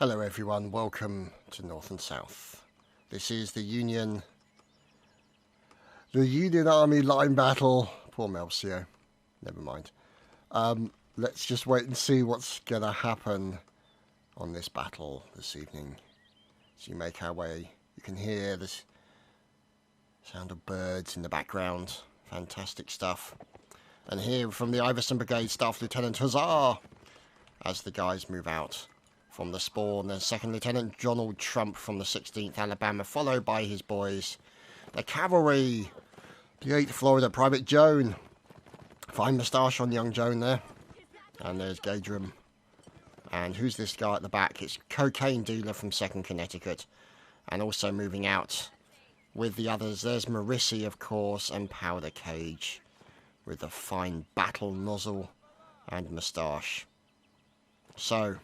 Hello everyone, welcome to North and South. This is the Union Army line battle. Poor Melcio. Never mind. Let's just wait and see what's going to happen on this battle this evening. As you make our way, you can hear the sound of birds in the background. Fantastic stuff. And here from the Iverson Brigade, Staff Lieutenant Huzzah! As the guys move out from the spawn, there's Second Lieutenant Donald Trump from the 16th Alabama, followed by his boys, the Cavalry, the 8th Florida Private Joan. Fine moustache on young Joan there. And there's Gadram. And who's this guy at the back? It's cocaine dealer from 2nd Connecticut. And also moving out with the others, there's Marissi, of course, and Powder Cage, with a fine battle nozzle and moustache. So,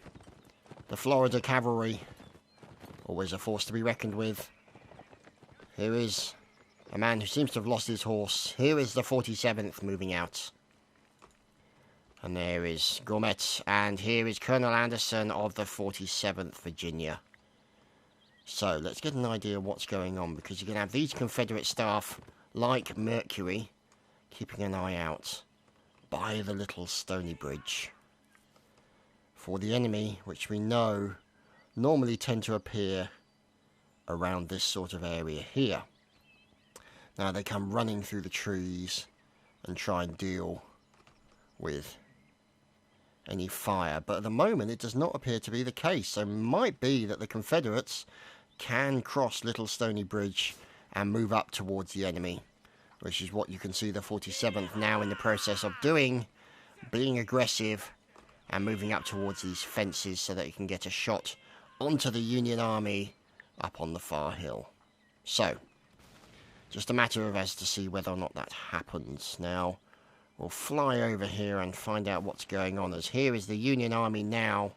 the Florida Cavalry, always a force to be reckoned with. Here is a man who seems to have lost his horse. Here is the 47th moving out. And there is Gourmet, and here is Colonel Anderson of the 47th Virginia. So, let's get an idea of what's going on, because you're going to have these Confederate staff, like Mercury, keeping an eye out by the little Stony Bridge for the enemy, which we know normally tend to appear around this sort of area here. Now they come running through the trees and try and deal with any fire, but at the moment it does not appear to be the case. So it might be that the Confederates can cross Little Stony Bridge and move up towards the enemy, which is what you can see the 47th now in the process of doing, being aggressive and moving up towards these fences so that you can get a shot onto the Union Army up on the far hill. So, just a matter of as to see whether or not that happens. Now, we'll fly over here and find out what's going on, as here is the Union Army now,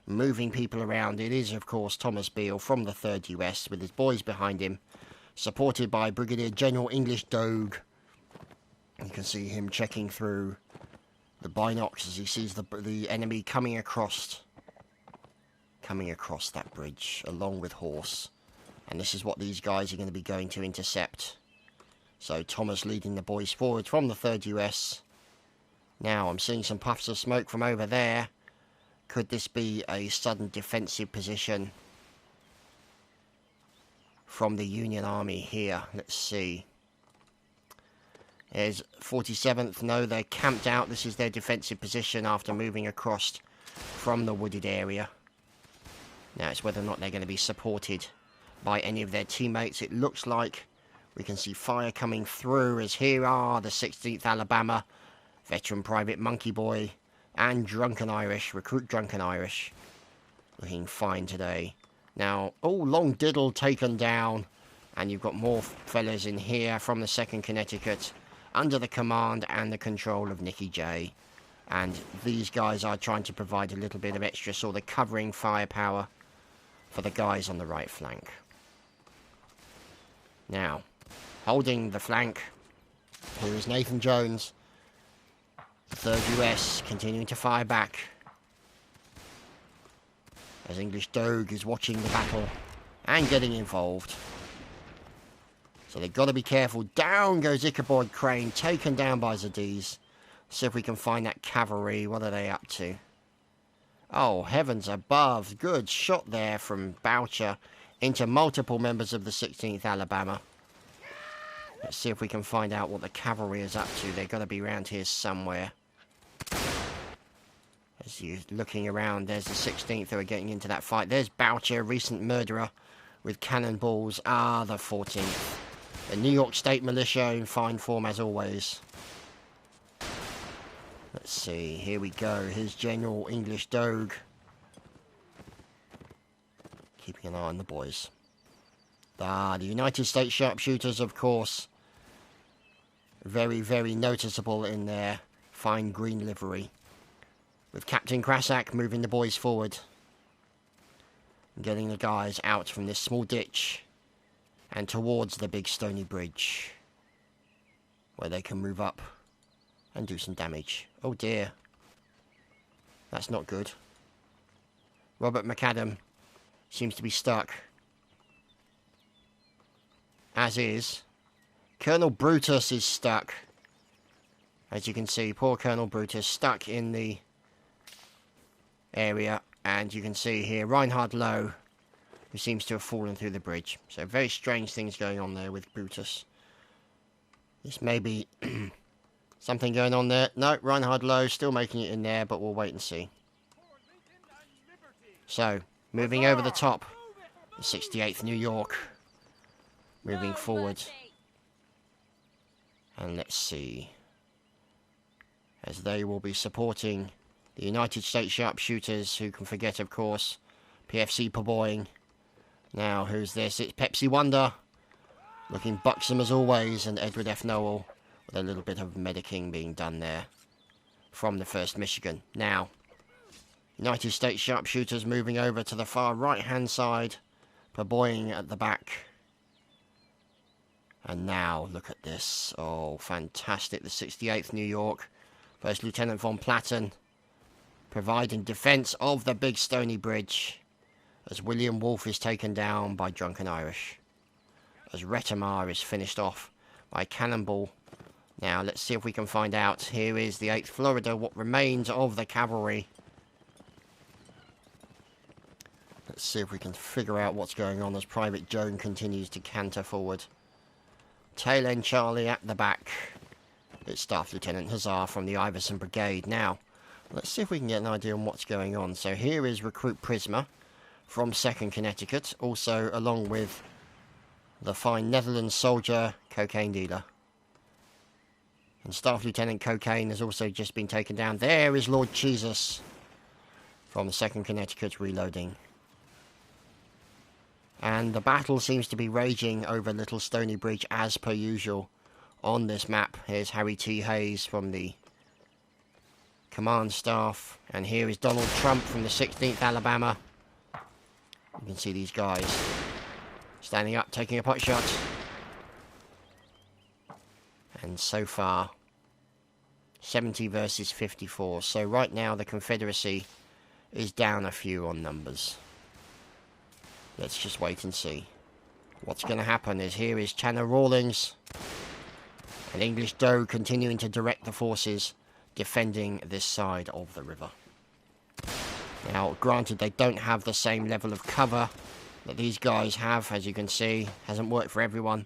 moving people around. It is, of course, Thomas Beale from the 3rd US with his boys behind him, supported by Brigadier General English Dogue. You can see him checking through the binocs as he sees the enemy coming across that bridge along with horse. And this is what these guys are going to be going to intercept. So Thomas leading the boys forward from the 3rd US. Now I'm seeing some puffs of smoke from over there. Could this be a sudden defensive position from the Union Army here? Let's see. There's 47th. No, they're camped out. This is their defensive position after moving across from the wooded area. Now it's whether or not they're going to be supported by any of their teammates. It looks like we can see fire coming through, as here are the 16th Alabama, veteran Private Monkey Boy, and Drunken Irish, Recruit Drunken Irish. Looking fine today. Now, Long Diddle taken down, and you've got more fellas in here from the 2nd Connecticut, under the command and the control of Nicky J. And these guys are trying to provide a little bit of extra sort of covering firepower for the guys on the right flank. Now, holding the flank, here is Nathan Jones, the 3rd US, continuing to fire back, as English Dogue is watching the battle and getting involved. So they've got to be careful. Down goes Ichabod Crane, taken down by Zadiz. See if we can find that cavalry. What are they up to? Oh, heavens above. Good shot there from Boucher into multiple members of the 16th Alabama. Let's see if we can find out what the cavalry is up to. They've got to be around here somewhere. As you're looking around, there's the 16th who are getting into that fight. There's Boucher, recent murderer, with cannonballs. Ah, the 14th. The New York State Militia in fine form as always. Let's see, here we go. Here's General English Dogue. Keeping an eye on the boys. Ah, the United States Sharpshooters, of course. Very, very noticeable in their fine green livery. With Captain Krasak moving the boys forward. And getting the guys out from this small ditch and towards the big Stony Bridge, where they can move up and do some damage. Oh dear. That's not good. Robert McAdam seems to be stuck. As is. Colonel Brutus is stuck. As you can see, poor Colonel Brutus stuck in the area. And you can see here Reinhard Lowe, who seems to have fallen through the bridge. So very strange things going on there with Brutus. This may be something going on there. No, Reinhard Lowe still making it in there, but we'll wait and see. So, moving over the top, the 68th New York, moving forward. And let's see, as they will be supporting the United States Sharpshooters, who can forget, of course, PFC Poboing. Now, who's this? It's Pepsi Wonder, looking buxom as always, and Edward F. Noel, with a little bit of medicing being done there from the 1st Michigan. Now, United States Sharpshooters moving over to the far right-hand side, Poboing at the back. And now, look at this. Oh, fantastic. The 68th New York, 1st Lieutenant von Platten, providing defence of the Big Stony Bridge, as William Wolfe is taken down by Drunken Irish, as Retamar is finished off by Cannonball. Now, let's see if we can find out. Here is the 8th Florida, what remains of the cavalry. Let's see if we can figure out what's going on as Private Joan continues to canter forward. Tail end Charlie at the back. It's Staff Lieutenant Hazar from the Iverson Brigade. Now, let's see if we can get an idea on what's going on. So here is Recruit Prisma from 2nd Connecticut, also along with the fine Netherlands soldier, Cocaine Dealer. And Staff Lieutenant Cocaine has also just been taken down. There is Lord Jesus from 2nd Connecticut reloading. And the battle seems to be raging over Little Stony Bridge as per usual on this map. Here's Harry T. Hayes from the command staff. And here is Donald Trump from the 16th Alabama. You can see these guys standing up, taking a pot shot. And so far, 70 versus 54. So right now the Confederacy is down a few on numbers. Let's just wait and see. What's going to happen is here is Channa Rawlings and English Doe continuing to direct the forces defending this side of the river. Now, granted, they don't have the same level of cover that these guys have, as you can see. Hasn't worked for everyone,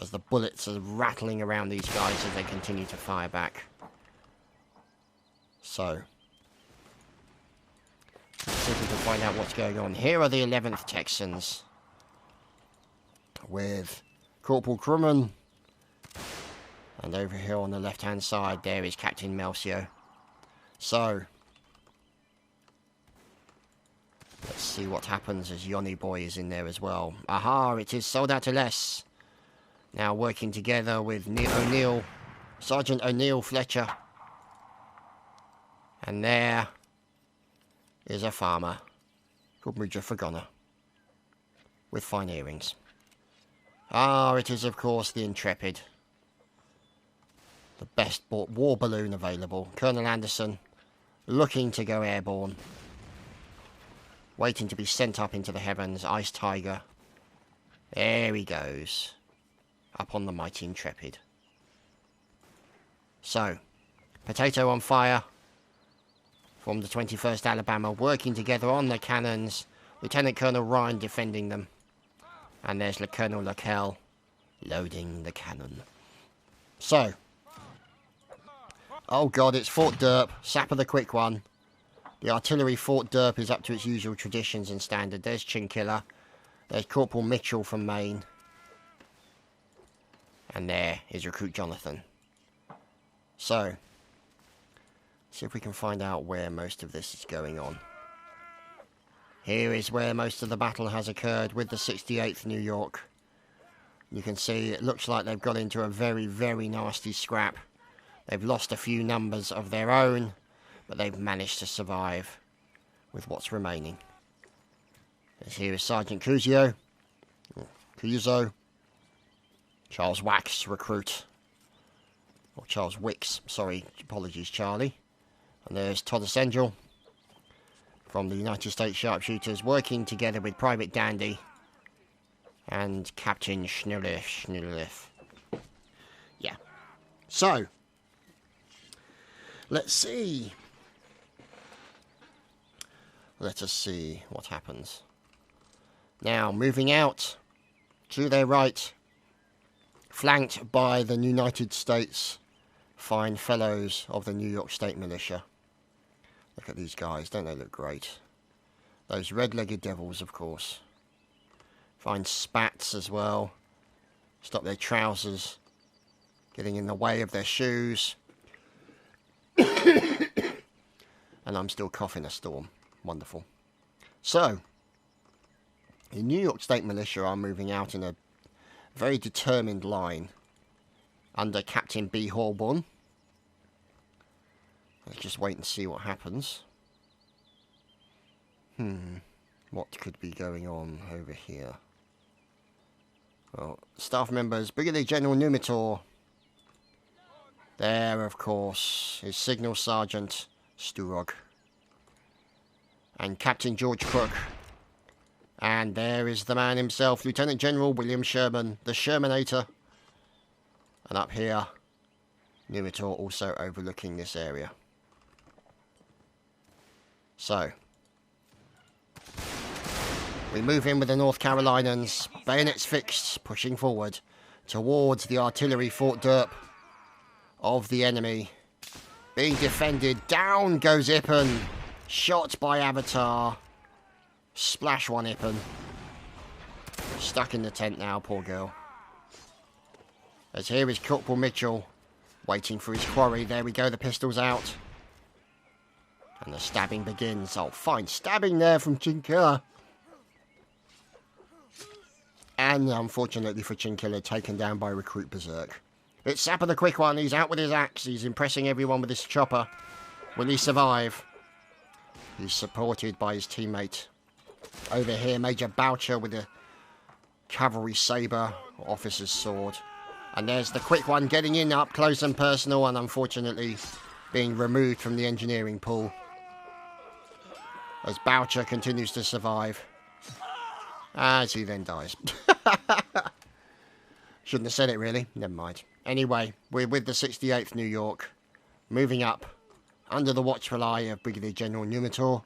as the bullets are rattling around these guys as they continue to fire back. So, let's see if we can find out what's going on. Here are the 11th Texans, with Corporal Crumman. And over here on the left-hand side, there is Captain Melcio. So, let's see what happens as Yoni Boy is in there as well. Aha, it is Soldat Less. Now working together with O'Neill, Sergeant O'Neill Fletcher. And there is a farmer called Muja Fagona, with fine earrings. Ah, it is of course the Intrepid. The best war balloon available. Colonel Anderson, looking to go airborne. Waiting to be sent up into the heavens. Ice Tiger. There he goes. Up on the mighty Intrepid. So, Potato on fire from the 21st Alabama, working together on the cannons. Lieutenant Colonel Ryan defending them. And there's Colonel Laquelle loading the cannon. So, oh god, it's Fort Derp, Sap of the Quick One. The artillery Fort Derp is up to its usual traditions and standard. There's Chinchilla. There's Corporal Mitchell from Maine. And there is Recruit Jonathan. So, see if we can find out where most of this is going on. Here is where most of the battle has occurred with the 68th New York. You can see it looks like they've got into a very, very nasty scrap. They've lost a few numbers of their own, but they've managed to survive with what's remaining. Here is Sergeant Cuzio. Charles Wax, recruit. Or Charles Wicks, sorry, apologies Charlie. And there's Todd Essential from the United States Sharpshooters, working together with Private Dandy and Captain Schnurlith. Yeah. So, let's see. Let us see what happens. Now, moving out to their right, flanked by the United States fine fellows of the New York State Militia. Look at these guys, don't they look great? Those red-legged devils, of course. Fine spats as well. Stop their trousers getting in the way of their shoes. And I'm still coughing a storm. Wonderful. So, the New York State Militia are moving out in a very determined line under Captain B. Horborn. Let's just wait and see what happens. What could be going on over here? Well, staff members, Brigadier General Numitor. There, of course, is Signal Sergeant Sturog. And Captain George Crook. And there is the man himself, Lieutenant General William Sherman, the Shermanator. And up here, Numitor also overlooking this area. So, we move in with the North Carolinians, bayonets fixed, pushing forward towards the artillery Fort Derp of the enemy. Being defended, down goes Ippen, shot by Avatar. Splash one Ippen. Stuck in the tent now, poor girl. As here is Corporal Mitchell, waiting for his quarry. There we go, the pistol's out. And the stabbing begins. Oh, fine stabbing there from Chinkiller. And unfortunately for Chinkiller, taken down by Recruit Berserk. It's Sapper the Quick One. He's out with his axe. He's impressing everyone with his chopper. Will he survive? He's supported by his teammate. Over here, Major Boucher with a cavalry sabre, officer's sword. And there's the Quick One getting in up close and personal, and unfortunately being removed from the engineering pool. As Boucher continues to survive. As he then dies. Shouldn't have said it really, never mind. Anyway, we're with the 68th New York, moving up under the watchful eye of Brigadier General Numitor.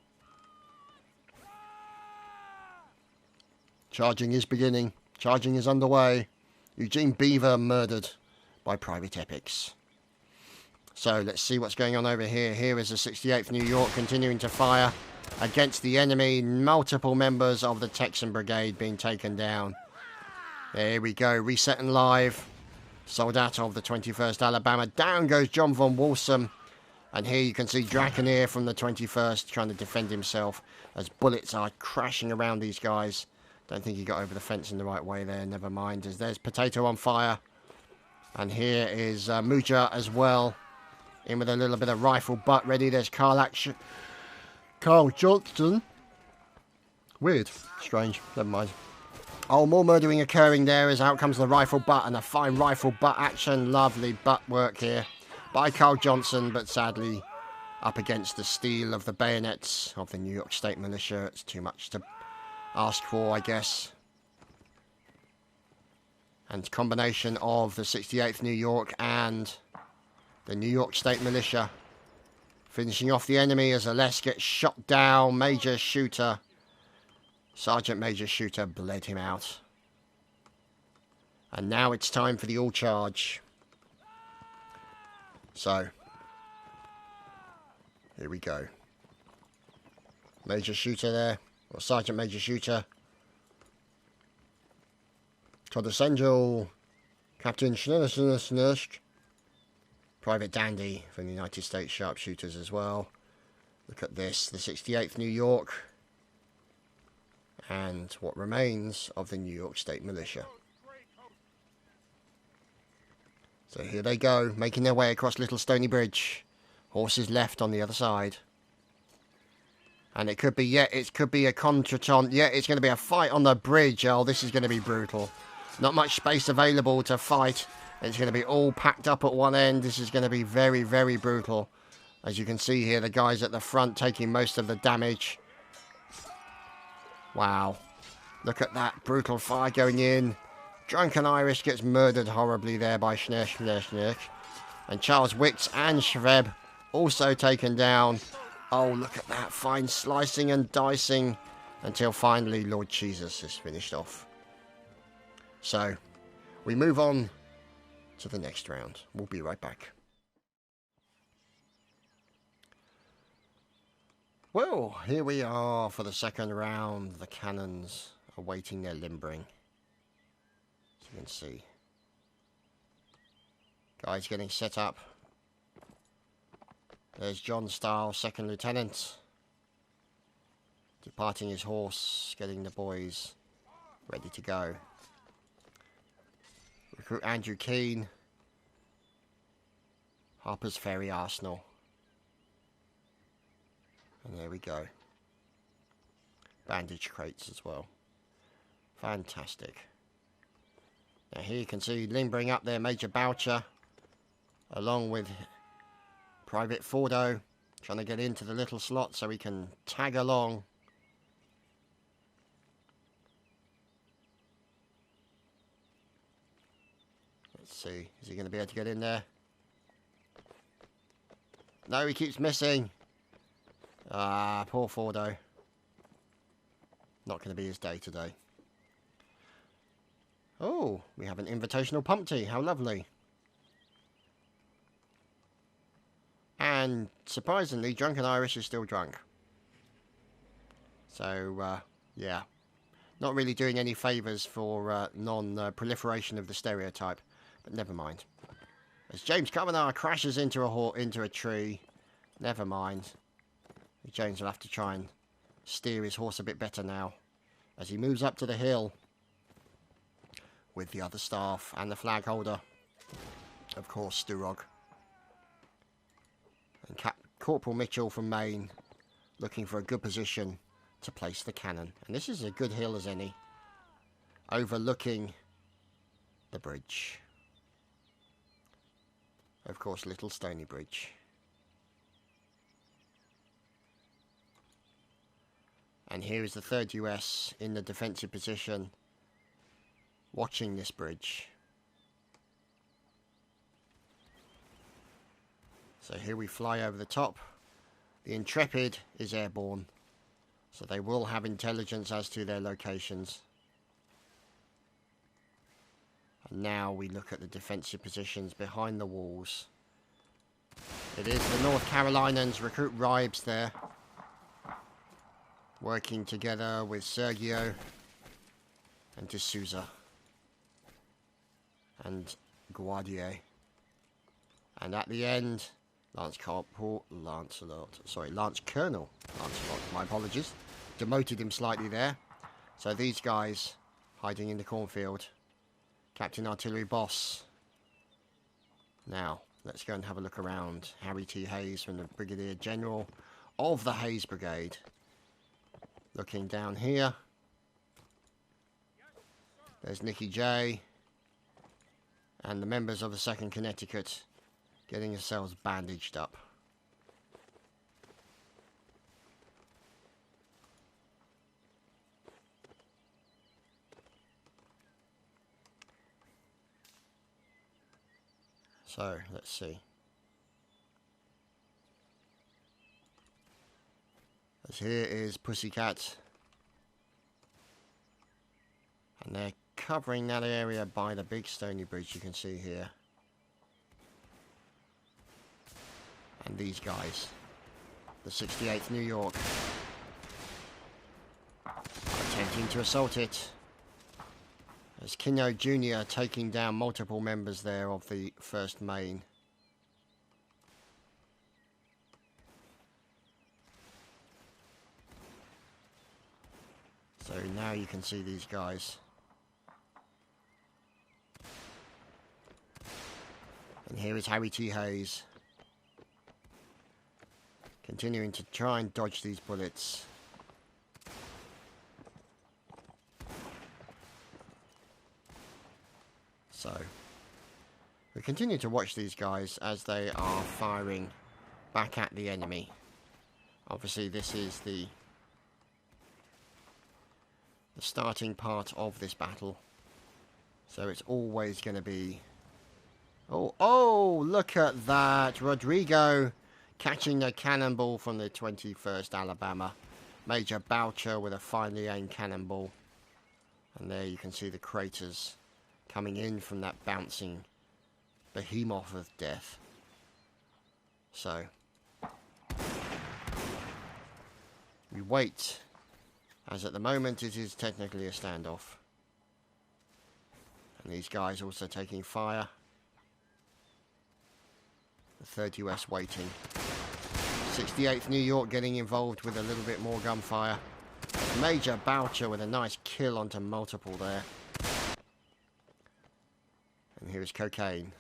Charging is beginning. Charging is underway. Eugene Beaver murdered by Private Epics. So let's see what's going on over here. Here is the 68th New York continuing to fire against the enemy. Multiple members of the Texan Brigade being taken down. There we go. Reset and live. Soldat of the 21st Alabama. Down goes John von Walsum. And here you can see Draconeer from the 21st trying to defend himself as bullets are crashing around these guys. Don't think he got over the fence in the right way there. Never mind. As there's Potato on fire. And here is Muja as well. In with a little bit of rifle butt ready. There's Carl Johnson. Weird. Strange. Never mind. Oh, more murdering occurring there as out comes the rifle butt and a fine rifle butt action. Lovely butt work here by Carl Johnson, but sadly up against the steel of the bayonets of the New York State Militia. It's too much to ask for, I guess. And combination of the 68th New York and the New York State Militia finishing off the enemy as Les gets shot down. Major Shooter, Sergeant Major Shooter bled him out. And now it's time for the all charge. So, here we go. Major Shooter there, or Sergeant Major Shooter. Todd Angel, Captain Schnursk. Private Dandy from the United States Sharpshooters as well. Look at this, the 68th New York. And what remains of the New York State Militia. So here they go, making their way across Little Stony Bridge. Horses left on the other side. And it could be, yeah, it could be a contretemps. Yeah, it's going to be a fight on the bridge. Oh, this is going to be brutal. Not much space available to fight. It's going to be all packed up at one end. This is going to be very, very brutal. As you can see here, the guys at the front taking most of the damage. Wow. Look at that brutal fire going in. Drunken Irish gets murdered horribly there by Schnirch. And Charles Wicks and Schweb also taken down. Oh, look at that. Fine slicing and dicing until finally Lord Jesus is finished off. So, we move on to the next round. We'll be right back. Well, here we are for the second round. The cannons awaiting their limbering. As you can see. Guys getting set up. There's John Stiles, second lieutenant. Departing his horse, getting the boys ready to go. Recruit Andrew Keane. Harper's Ferry Arsenal. And there we go. Bandage crates as well. Fantastic. Now here you can see limbering up there Major Boucher, along with Private Fordo, trying to get into the little slot so he can tag along. Let's see, is he going to be able to get in there? No, he keeps missing. Ah, poor Fordo. Not going to be his day today. Oh, we have an invitational pump tea. How lovely. And surprisingly, Drunken Irish is still drunk. So, yeah. Not really doing any favours for non-proliferation of the stereotype. But never mind. As James Kavanagh crashes into a tree. Never mind. James will have to try and steer his horse a bit better now. As he moves up to the hill. With the other staff and the flag holder. Of course, Sturog. And Corporal Mitchell from Maine. Looking for a good position to place the cannon. And this is a good hill as any. Overlooking the bridge. Of course, Little Stony Bridge. And here is the 3rd US in the defensive position, watching this bridge. So here we fly over the top. The Intrepid is airborne, so they will have intelligence as to their locations. And now we look at the defensive positions behind the walls. It is the North Carolinians, Recruit Ribes there. Working together with Sergio and D'Souza and Guardier. And at the end, Lance Colonel Lancelot, my apologies, demoted him slightly there. So these guys hiding in the cornfield. Captain Artillery Boss. Now, let's go and have a look around. Harry T. Hayes from the Brigadier General of the Hayes Brigade. Looking down here. There's Nicky J. And the members of the 2nd Connecticut getting themselves bandaged up. So, let's see. As here is Pussycat. And they're covering that area by the big Stony Bridge you can see here. And these guys. The 68th New York. Attempting to assault it. As Kinyo Jr. taking down multiple members there of the 1st Maine. So now you can see these guys. And here is Harry T. Hayes. Continuing to try and dodge these bullets. So, we continue to watch these guys as they are firing back at the enemy. Obviously this is the the starting part of this battle. So it's always going to be... Oh, look at that. Rodrigo catching the cannonball from the 21st Alabama. Major Boucher with a finely aimed cannonball. And there you can see the craters coming in from that bouncing behemoth of death. So, we wait, as at the moment it is technically a standoff. And these guys also taking fire. The 3rd US waiting. 68th New York getting involved with a little bit more gunfire. Major Boucher with a nice kill onto multiple there. And here is Cocaine.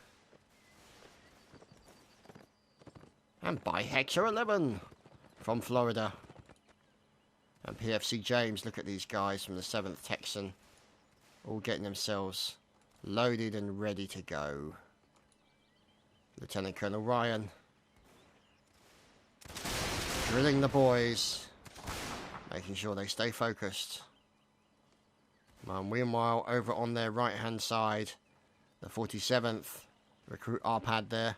And by Hector 11 from Florida. And PFC James, look at these guys from the 7th Texan. All getting themselves loaded and ready to go. Lieutenant Colonel Ryan. Drilling the boys. Making sure they stay focused. And meanwhile, over on their right hand side, the 47th recruit RPAD there.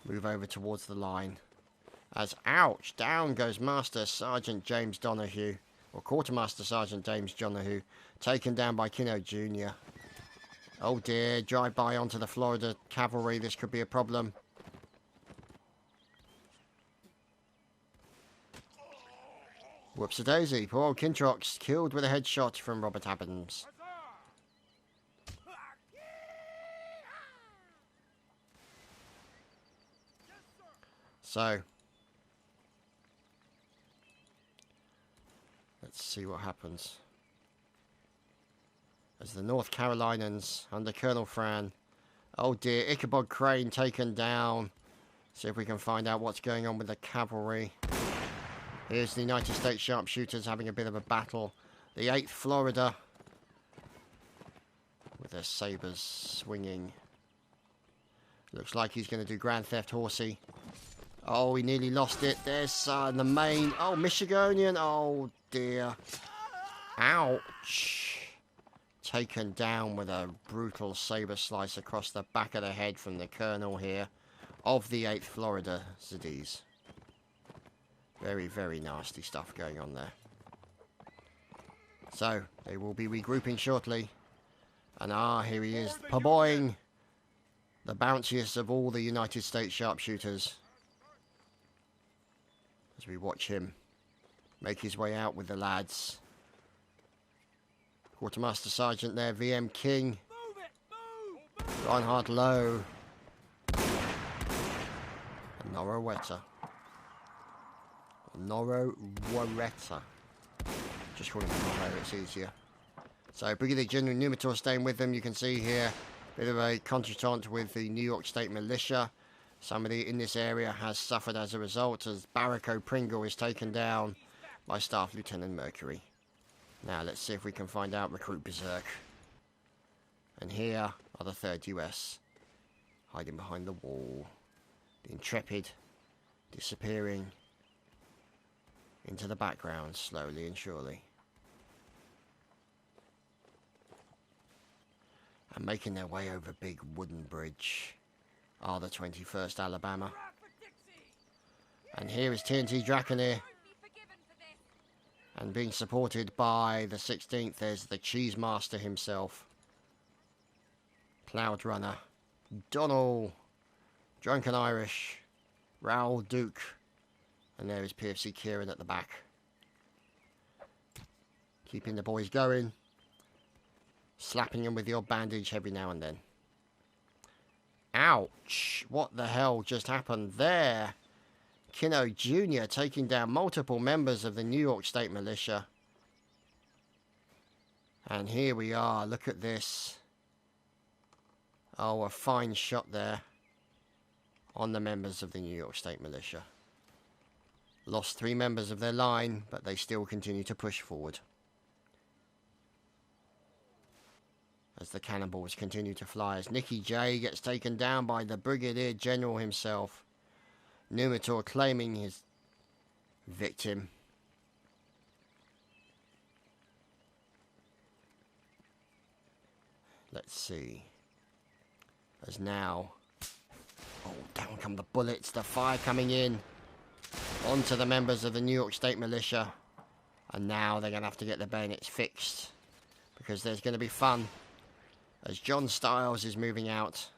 Move over towards the line. As ouch, down goes Master Sergeant James Donahue, or Quartermaster Sergeant James Donahue, taken down by Kino Jr. Oh dear, drive-by onto the Florida Cavalry, this could be a problem. Whoops-a-daisy, poor old Kintrox, killed with a headshot from Robert Adams. So, let's see what happens. As the North Carolinians, under Colonel Fran. Oh dear, Ichabod Crane taken down. See if we can find out what's going on with the cavalry. Here's the United States sharpshooters having a bit of a battle. The 8th Florida. With their sabers swinging. Looks like he's going to do Grand Theft Horsey. Oh, he nearly lost it. There's the main. Oh, Michigonian. Oh, dear. Ouch. Taken down with a brutal saber slice across the back of the head from the colonel here of the 8th Florida Zedis. Very, very nasty stuff going on there. So, they will be regrouping shortly. And here he is, Paboing, the bounciest of all the United States sharpshooters. As we watch him make his way out with the lads. Quartermaster Sergeant there, VM King. Reinhard Lowe. And Noroweta. Noroweta. Just call him Noro, it's easier. So Brigadier General Numitor staying with them. You can see here a bit of a contretemps with the New York State Militia. Somebody in this area has suffered as a result as Barraco Pringle is taken down by Staff Lieutenant Mercury. Now let's see if we can find out Recruit Berserk. And here are the 3rd US hiding behind the wall. The Intrepid disappearing into the background slowly and surely. And making their way over a big wooden bridge are the 21st Alabama. And here is TNT Draconeer. And being supported by the 16th, there's the Cheese Master himself. Cloud Runner. Donald. Drunken Irish. Raoul Duke. And there is PFC Kieran at the back. Keeping the boys going. Slapping them with your bandage every now and then. Ouch! What the hell just happened there? Kino Jr. taking down multiple members of the New York State Militia. And here we are. Look at this. Oh, a fine shot there on the members of the New York State Militia. Lost 3 members of their line, but they still continue to push forward. As the cannonballs continue to fly, as Nicky J gets taken down by the Brigadier General himself. Numitor claiming his victim. let's see. As now... Oh, down come the bullets. The fire coming in onto the members of the New York State Militia. And now they're going to have to get their bayonets fixed. Because there's going to be fun. As John Stiles is moving out.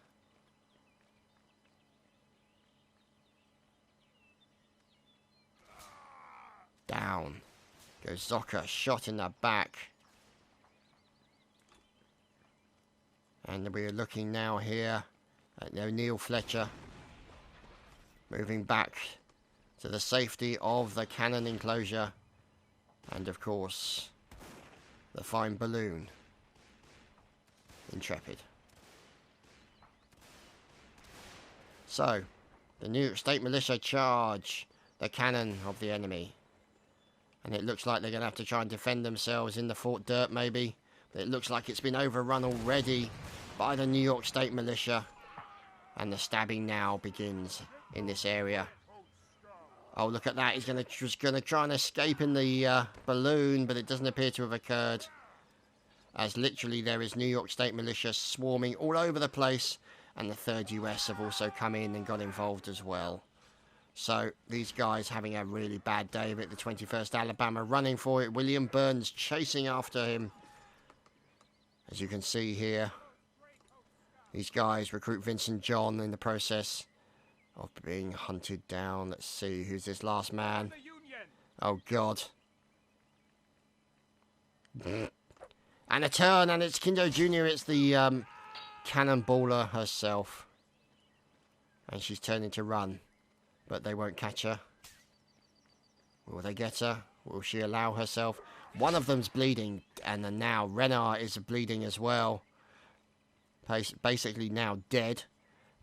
Down goes Zocker, shot in the back. And we're looking now here at O'Neill Fletcher. Moving back to the safety of the cannon enclosure. And of course, the fine balloon. Intrepid. So, the New York State Militia charge the cannon of the enemy. And it looks like they're going to have to try and defend themselves in the Fort Dirt, maybe. But it looks like it's been overrun already by the New York State Militia. And the stabbing now begins in this area. Oh, look at that. He's just going to try and escape in the balloon, but it doesn't appear to have occurred. As literally there is New York State Militia swarming all over the place. And the 3rd US have also come in and got involved as well. So, these guys having a really bad day with the 21st Alabama running for it. William Burns chasing after him. As you can see here. These guys recruit Vincent John in the process of being hunted down. Let's see, who's this last man? Oh, God. And a turn, and it's Kindo Jr. It's the cannonballer herself. And she's turning to run. But they won't catch her. Will they get her? Will she allow herself? One of them's bleeding, and then now Renard is bleeding as well. Basically now dead.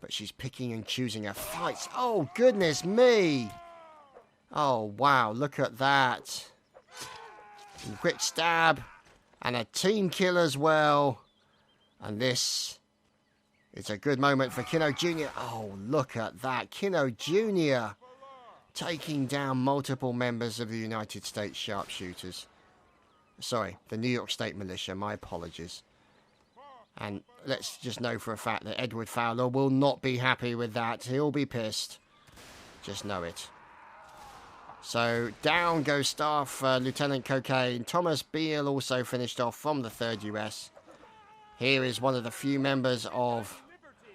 But she's picking and choosing her fights. Oh, goodness me! Oh, wow, look at that. And quick stab. And a team kill as well. And this... It's a good moment for Kino Jr. Oh, look at that. Kino Jr. taking down multiple members of the United States sharpshooters. Sorry, the New York State Militia. My apologies. And let's just know for a fact that Edward Fowler will not be happy with that. He'll be pissed. Just know it. So, down goes Staff Lieutenant Cocaine. Thomas Beale also finished off from the 3rd US. Here is one of the few members of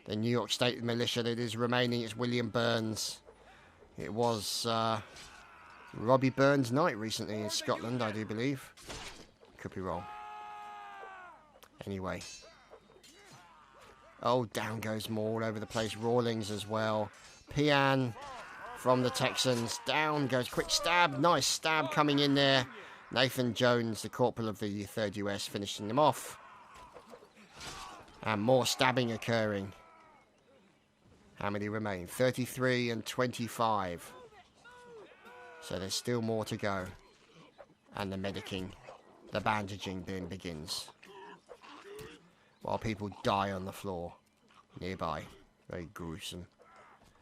the New York State Militia that is remaining. It's William Burns. It was Robbie Burns' night recently in Scotland, I do believe. Could be wrong. Anyway. Oh, down goes more all over the place. Rawlings as well. Pian from the Texans. Down goes quick stab. Nice stab coming in there. Nathan Jones, the corporal of the 3rd US, finishing them off. And more stabbing occurring. How many remain? 33 and 25. So there's still more to go. And the medicing, the bandaging then begins. While people die on the floor nearby. Very gruesome.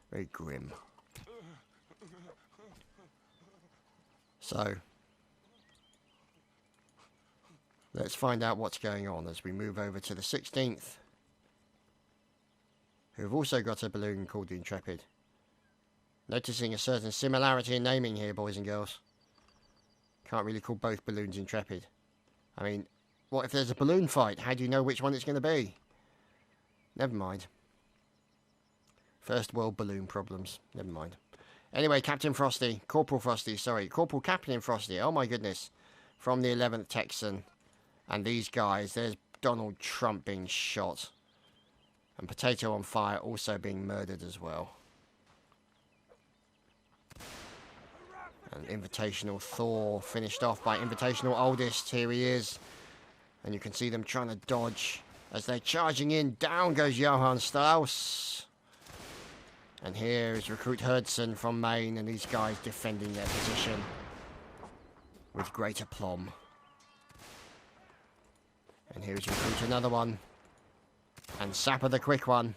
Very grim. So, let's find out what's going on as we move over to the 16th. Who have also got a balloon called the Intrepid. Noticing a certain similarity in naming here, boys and girls. Can't really call both balloons Intrepid. I mean, what if there's a balloon fight? How do you know which one it's going to be? Never mind. First world balloon problems. Never mind. Anyway, Captain Frosty. Corporal Frosty, sorry. Corporal Captain Frosty. Oh my goodness. From the 11th Texan. And these guys, there's Donald Trump being shot. And Potato on Fire also being murdered as well. And Invitational Thor finished off by Invitational Oldest. Here he is. And you can see them trying to dodge as they're charging in. Down goes Johann Strauss. And here is Recruit Hurdson from Maine. And these guys defending their position with great aplomb. And here's Recruit another one. And Sapper the quick one.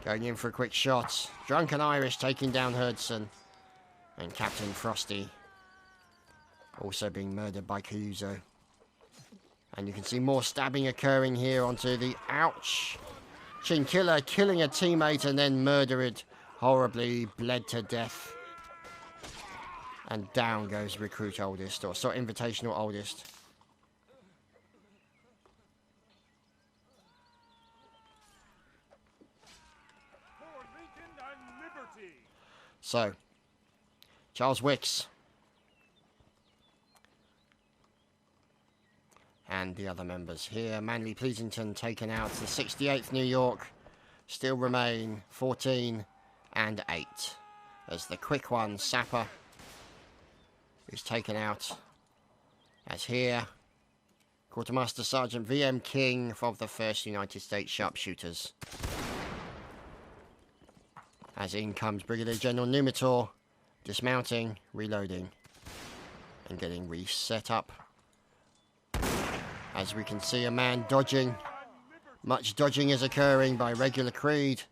Going in for a quick shot. Drunken Irish taking down Hurdson. And Captain Frosty also being murdered by Cayuso. And you can see more stabbing occurring here onto the ouch. Chinchilla killing a teammate and then murdered, horribly bled to death. And down goes recruit oldest, or sorry, invitational oldest. So, Charles Wicks and the other members here. Manly Pleasington taken out. The 68th New York still remain 14 and 8. As the quick one, Sapper, is taken out. As here, Quartermaster Sergeant V.M. King of the 1st United States Sharpshooters. As in comes Brigadier General Numitor, dismounting, reloading, and getting reset up. As we can see a man dodging. Much dodging is occurring by regular Creed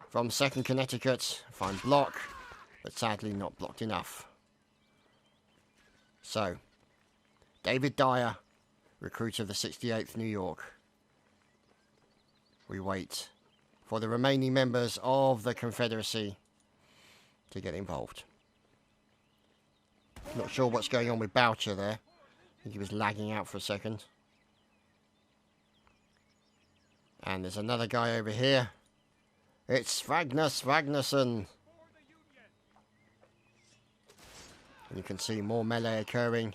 from 2nd Connecticut. Fine block, but sadly not blocked enough. So, David Dyer, recruit of the 68th New York. We wait for the remaining members of the Confederacy to get involved. Not sure what's going on with Boucher there. I think he was lagging out for a second. And there's another guy over here. It's Magnus Ragnarsson. And you can see more melee occurring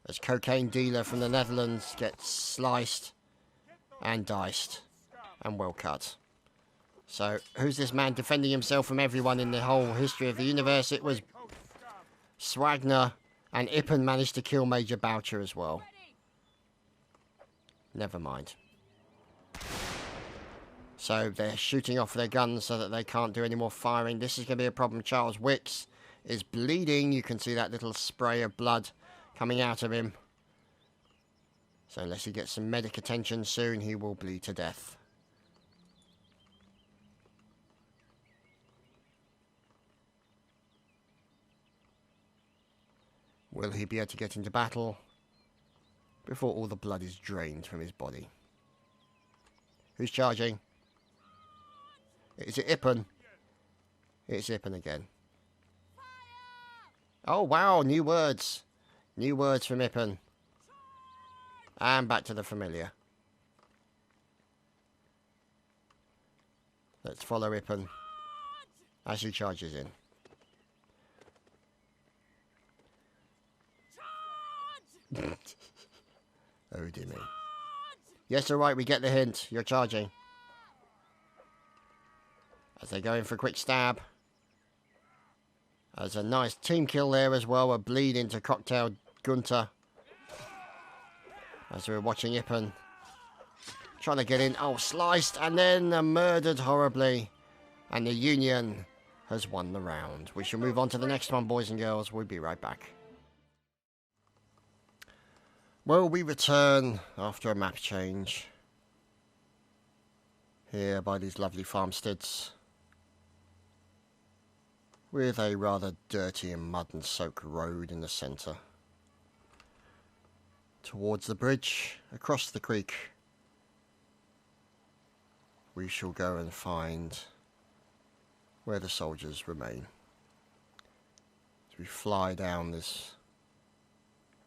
as cocaine dealer from the Netherlands gets sliced and diced and well cut. So, who's this man defending himself from everyone in the whole history of the universe? It was Swagner, and Ippen managed to kill Major Boucher as well. Never mind. So, they're shooting off their guns so that they can't do any more firing. This is going to be a problem. Charles Wicks is bleeding. You can see that little spray of blood coming out of him. So, unless he gets some medic attention soon, he will bleed to death. Will he be able to get into battle before all the blood is drained from his body? Who's charging? Is it Ippen? It's Ippen again. Oh wow, new words. New words from Ippen. And back to the familiar. Let's follow Ippen as he charges in. Oh dear me. Yes, alright, we get the hint. You're charging. As they go in for a quick stab. There's a nice team kill there as well. A bleed into Cocktail Gunter. As we're watching Ippen trying to get in. Oh, sliced and then murdered horribly. And the Union has won the round. We shall move on to the next one, boys and girls. We'll be right back. Well, we return after a map change here by these lovely farmsteads with a rather dirty and mud and soaked road in the centre. Towards the bridge, across the creek, we shall go and find where the soldiers remain. As we fly down this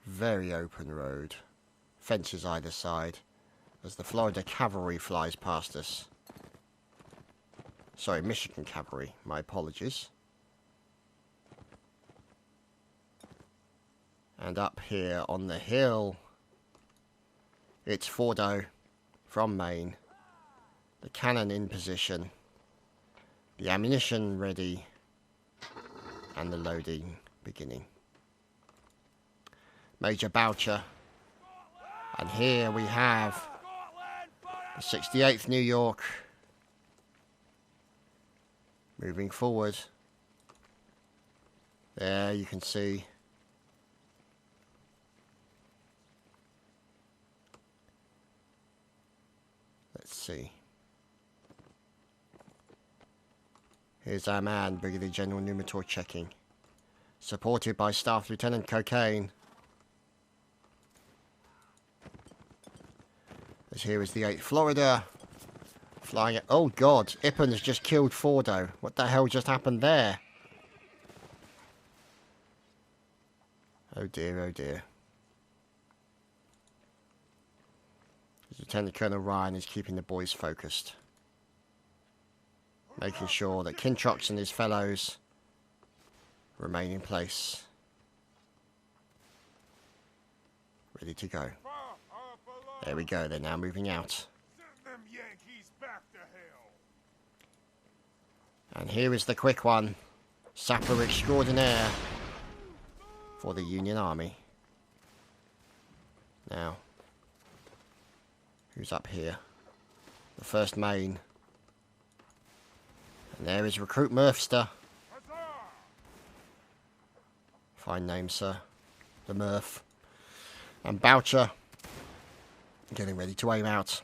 very open road, fences either side, as the Florida Cavalry flies past us. Sorry, Michigan Cavalry, my apologies. And up here on the hill, it's Fordo from Maine. The cannon in position, the ammunition ready, and the loading beginning. Major Boucher, and here we have the 68th New York moving forward. There you can see let's see, here's our man Brigadier General Numitor checking, supported by Staff Lieutenant Cocaine. As here is the 8th Florida. Flying at... Oh, God. Ippen has just killed Fordo. What the hell just happened there? Oh, dear, oh, dear. Lieutenant Colonel Ryan is keeping the boys focused. Making sure that Kintrox and his fellows remain in place. Ready to go. There we go, they're now moving out. And here is the quick one. Sapper extraordinaire for the Union Army. Now, who's up here? The 1st Maine. And there is Recruit Murphster. Fine name, sir. The Murph. And Boucher. Getting ready to aim out.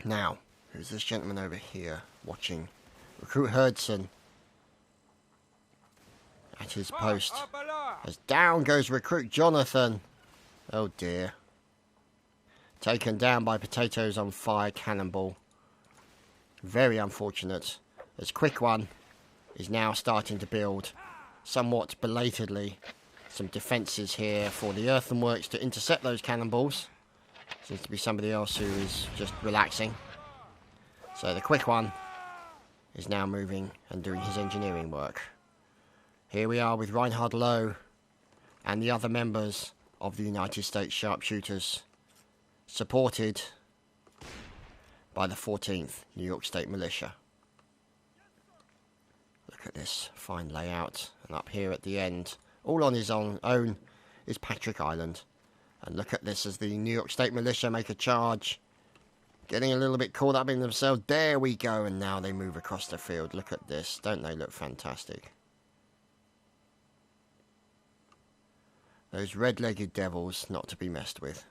Now, who's this gentleman over here watching? Recruit Herdson. At his post. As down goes Recruit Jonathan. Oh dear. Taken down by Potatoes on Fire Cannonball. Very unfortunate. As Quick One is now starting to build, somewhat belatedly, some defences here for the earthworks to intercept those cannonballs. Seems to be somebody else who is just relaxing. So the Quick One is now moving and doing his engineering work. Here we are with Reinhard Lowe and the other members of the United States Sharpshooters, supported by the 14th New York State Militia. Look at this fine layout. And up here at the end, all on his own, is Patrick Island. And look at this as the New York State Militia make a charge. Getting a little bit caught up in themselves. There we go. And now they move across the field. Look at this. Don't they look fantastic? Those red-legged devils not to be messed with.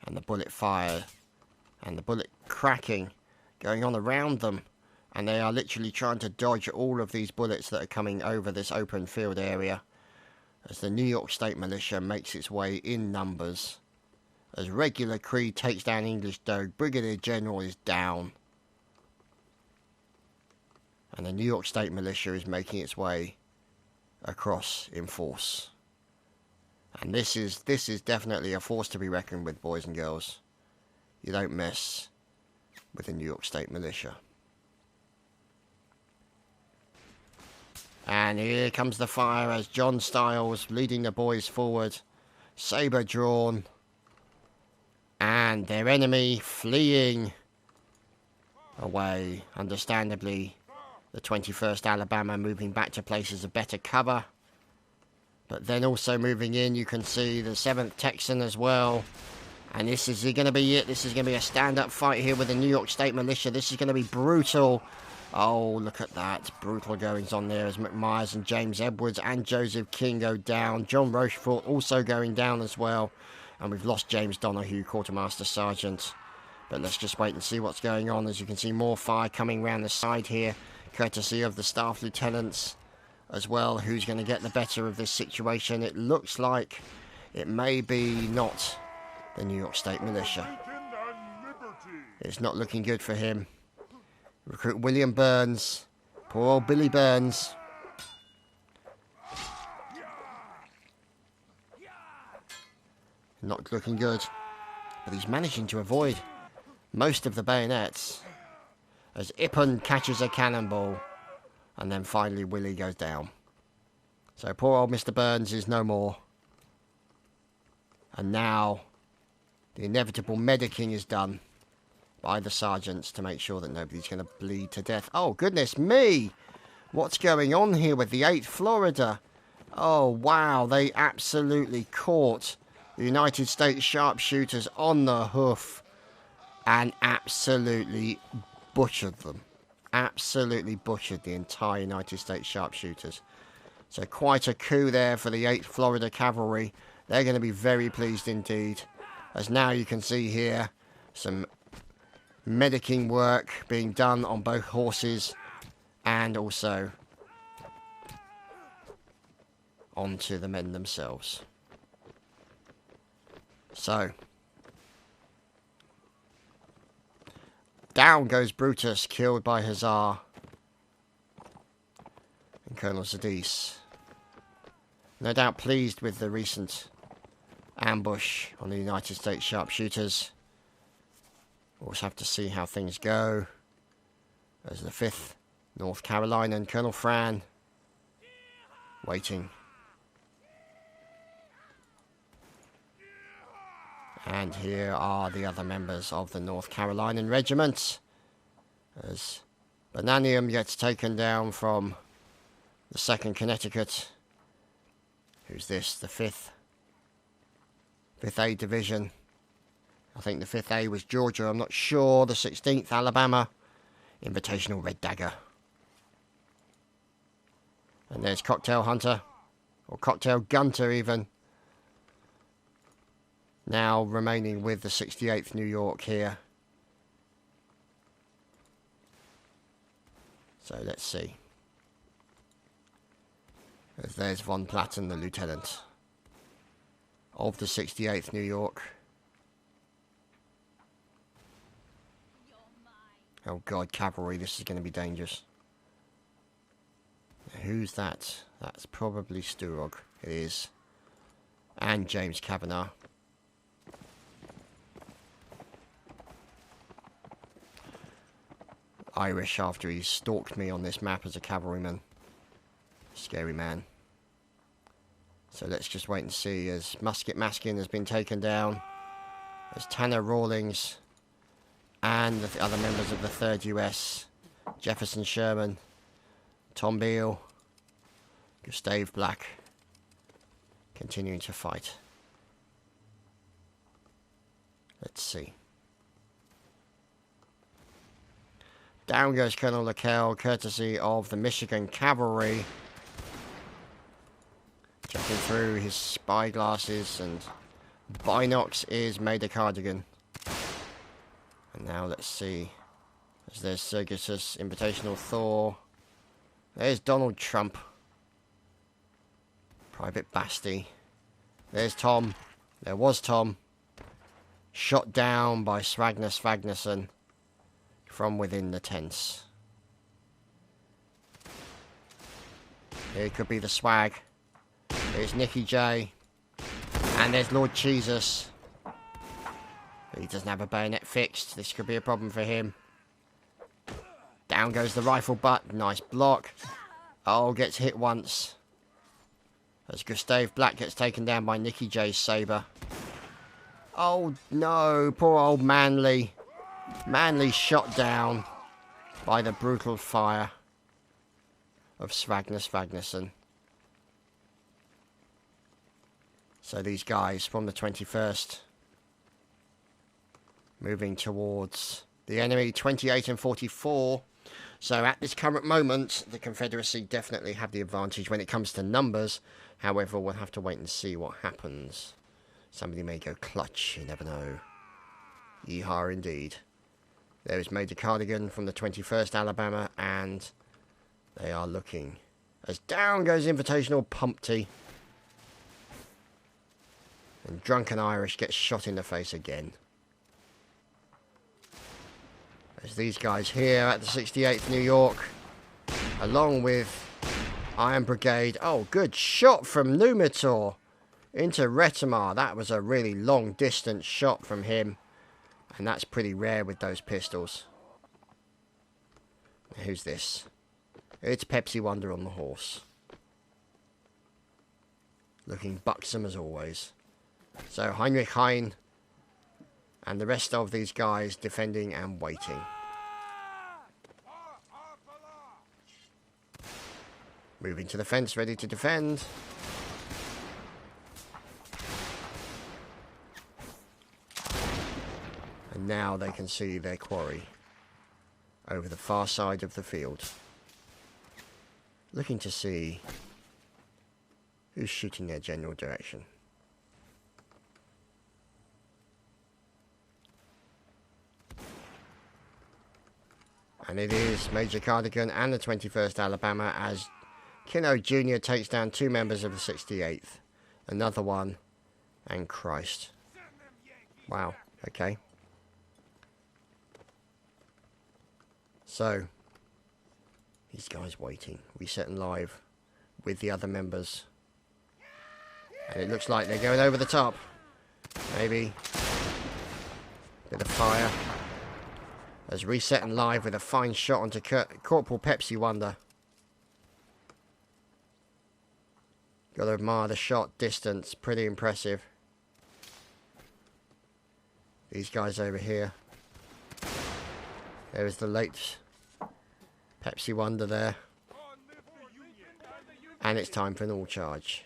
And the bullet fire and the bullet cracking going on around them, and they are literally trying to dodge all of these bullets that are coming over this open field area as the New York State Militia makes its way in numbers. As Regular Creed takes down English Dog, Brigadier General is down, and the New York State Militia is making its way across in force. And this is definitely a force to be reckoned with, boys and girls. You don't mess with the New York State Militia. And here comes the fire as John Stiles leading the boys forward. Sabre drawn. And their enemy fleeing away. Understandably, the 21st Alabama moving back to places of better cover. But then also moving in, you can see the 7th Texan as well. And this is going to be it. This is going to be a stand-up fight here with the New York State Militia. This is going to be brutal. Oh, look at that. Brutal goings on there as McMyers and James Edwards and Joseph King go down. John Rochefort also going down as well. And we've lost James Donahue, Quartermaster Sergeant. But let's just wait and see what's going on. As you can see, more fire coming around the side here, courtesy of the Staff Lieutenants as well, who's going to get the better of this situation. It looks like it may be not the New York State Militia. It's not looking good for him. Recruit William Burns. Poor old Billy Burns. Not looking good. But he's managing to avoid most of the bayonets as Ippen catches a cannonball. And then finally Willie goes down. So poor old Mr. Burns is no more. And now the inevitable medicing is done by the sergeants to make sure that nobody's going to bleed to death. Oh, goodness me! What's going on here with the 8th Florida? Oh, wow. They absolutely caught the United States Sharpshooters on the hoof and absolutely butchered them. Absolutely butchered the entire United States Sharpshooters. So quite a coup there for the 8th Florida Cavalry. They're going to be very pleased indeed. As now you can see here some medicing work being done on both horses and also onto the men themselves. So, down goes Brutus, killed by Hussar and Colonel Zadis. No doubt pleased with the recent ambush on the United States sharpshooters. We'll just have to see how things go. There's the 5th North Carolina and Colonel Fran waiting. And here are the other members of the North Carolinian Regiment, as Bananium gets taken down from the 2nd Connecticut. Who's this? The 5th A Division. I think the 5th A was Georgia, I'm not sure. The 16th Alabama, Invitational Red Dagger. And there's Cocktail Hunter, or Cocktail Gunter even. Now remaining with the 68th New York here. So let's see. There's Von Platten, the lieutenant of the 68th New York. Oh god, cavalry, this is going to be dangerous. Who's that? That's probably Sturog. It is. And James Kavanagh. Irish after he stalked me on this map as a cavalryman. Scary man. So let's just wait and see as Musket Maskin has been taken down. As Tanner Rawlings and the other members of the 3rd US, Jefferson Sherman, Tom Beale, Gustave Black, continuing to fight. Let's see. Down goes Colonel Laquelle, courtesy of the Michigan Cavalry. Checking through his spy glasses, and binocs is Major Cardigan. And now let's see. As there's Sergius, Invitational Thor. There's Donald Trump. Private Basti. There's Tom. There was Tom. Shot down by Svagnus Svagnesson from within the tents. Here could be the swag. There's Nicky J. And there's Lord Jesus. He doesn't have a bayonet fixed. This could be a problem for him. Down goes the rifle butt. Nice block. Oh, gets hit once. As Gustave Black gets taken down by Nicky J's sabre. Oh no, poor old Manley. Manley shot down by the brutal fire of Svagnus Svagnesson. So these guys from the 21st moving towards the enemy, 28 and 44. So at this current moment, the Confederacy definitely have the advantage when it comes to numbers. However, we'll have to wait and see what happens. Somebody may go clutch, you never know. Yeehaw indeed. There is Major Cardigan from the 21st Alabama, and they are looking. As down goes Invitational Pumpty. And Drunken Irish gets shot in the face again. As these guys here at the 68th New York, along with Iron Brigade. Oh, good shot from Numitor into Retimar. That was a really long distance shot from him. And that's pretty rare with those pistols. Who's this? It's Pepsi Wonder on the horse. Looking buxom as always. So Heinrich Hein and the rest of these guys defending and waiting. Moving to the fence, ready to defend. And now they can see their quarry over the far side of the field. Looking to see who's shooting their general direction. And it is Major Cardigan and the 21st Alabama as Kino Jr. takes down two members of the 68th. Another one. And Christ. Wow, okay. So, these guys waiting, resetting live with the other members. And it looks like they're going over the top. Maybe. Bit of fire. As resetting live with a fine shot onto Corporal Pepsi Wonder. Got to admire the shot distance, pretty impressive. These guys over here. There is the late Pepsi Wonder there. And it's time for an all charge.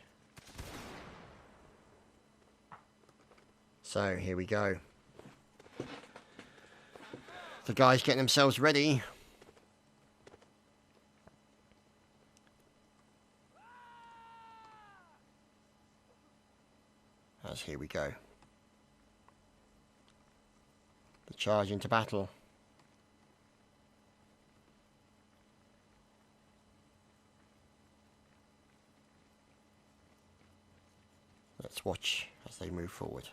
So, here we go. The guys getting themselves ready. As here we go. The charge into battle. Let's watch as they move forward.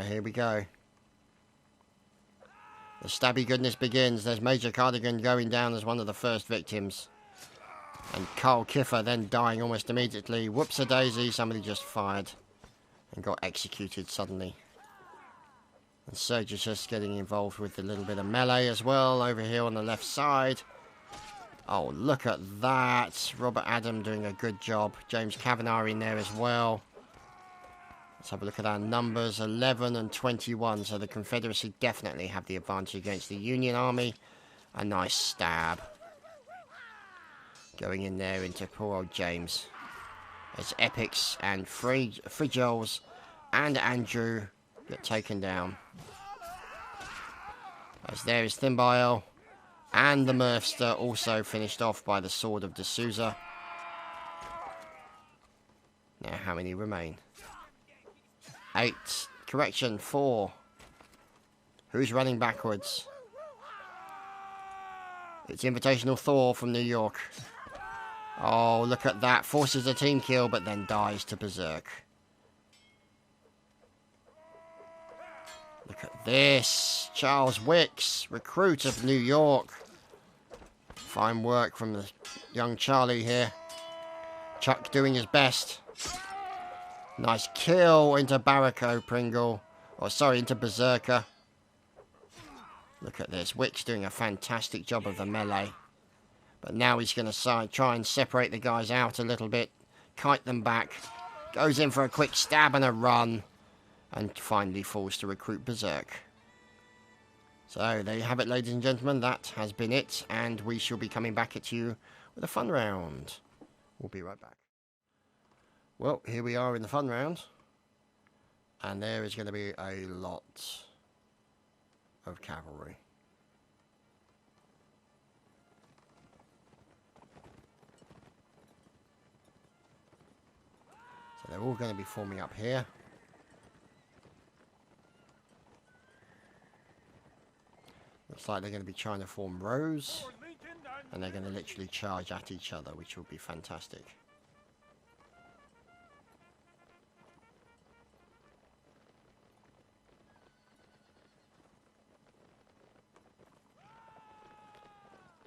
Here we go. The stabby goodness begins. There's Major Cardigan going down as one of the first victims. And Carl Kiffer then dying almost immediately. Whoops-a-daisy, somebody just fired and got executed suddenly. And Serge is just getting involved with a little bit of melee as well over here on the left side. Oh, look at that. Robert Adam doing a good job. James Kavanagh in there as well. Let's have a look at our numbers. 11 and 21. So the Confederacy definitely have the advantage against the Union Army. A nice stab. Going in there into poor old James. As Epics and Frijoles and Andrew get taken down. As there is Thimbile. And the Murfster also finished off by the Sword of D'Souza. Now how many remain? 8. Correction, 4. Who's running backwards? It's Invitational Thor from New York. Oh, look at that. Forces a team kill, but then dies to Berserk. Look at this. Charles Wicks, recruit of New York. Fine work from the young Charlie here. Chuck doing his best. Nice kill into Barraco Pringle. Or sorry, into Berserker. Look at this. Wicks doing a fantastic job of the melee. But now he's going to try and separate the guys out a little bit. Kite them back. Goes in for a quick stab and a run. And finally falls to recruit Berserk. So there you have it, ladies and gentlemen. That has been it. And we shall be coming back at you with a fun round. We'll be right back. Well, here we are in the fun round. And there is going to be a lot of cavalry. So they're all going to be forming up here. Looks like they're going to be trying to form rows. And they're going to literally charge at each other, which will be fantastic.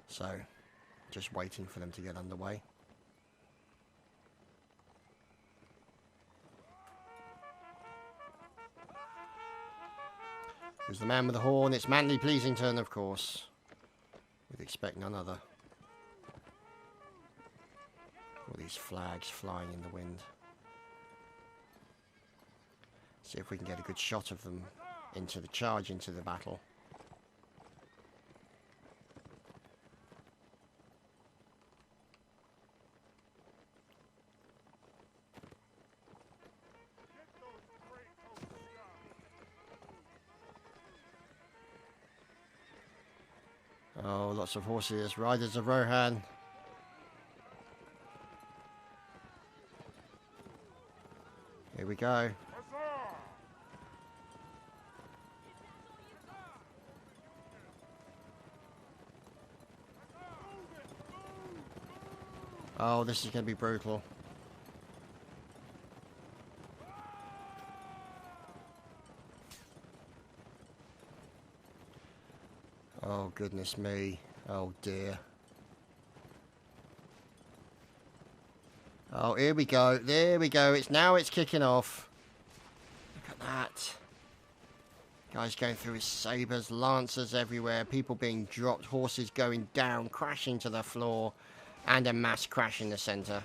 So, just waiting for them to get underway. Who's the man with the horn? It's Manly Pleasington, of course. We'd expect none other. All these flags flying in the wind. See if we can get a good shot of them into the charge, into the battle. Oh, lots of horses. Riders of Rohan. Here we go. Oh, this is going to be brutal. Oh, goodness me. Oh, dear. Oh, here we go. There we go. It's kicking off. Look at that. Guys going through his sabres, lancers everywhere, people being dropped, horses going down, crashing to the floor, and a mass crash in the centre.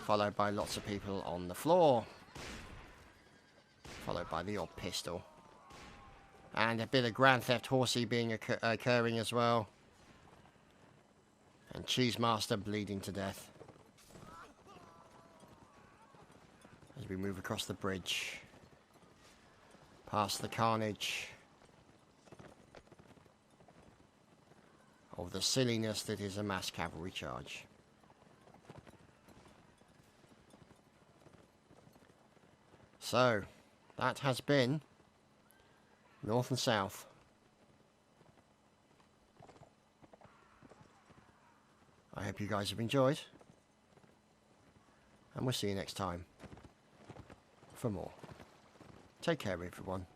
Followed by lots of people on the floor. Followed by the odd pistol. And a bit of Grand Theft Horsey being occurring as well. And Cheesemaster bleeding to death. As we move across the bridge. Past the carnage. Of the silliness that is a mass cavalry charge. So, that has been North and South. I hope you guys have enjoyed. And we'll see you next time for more. Take care, everyone.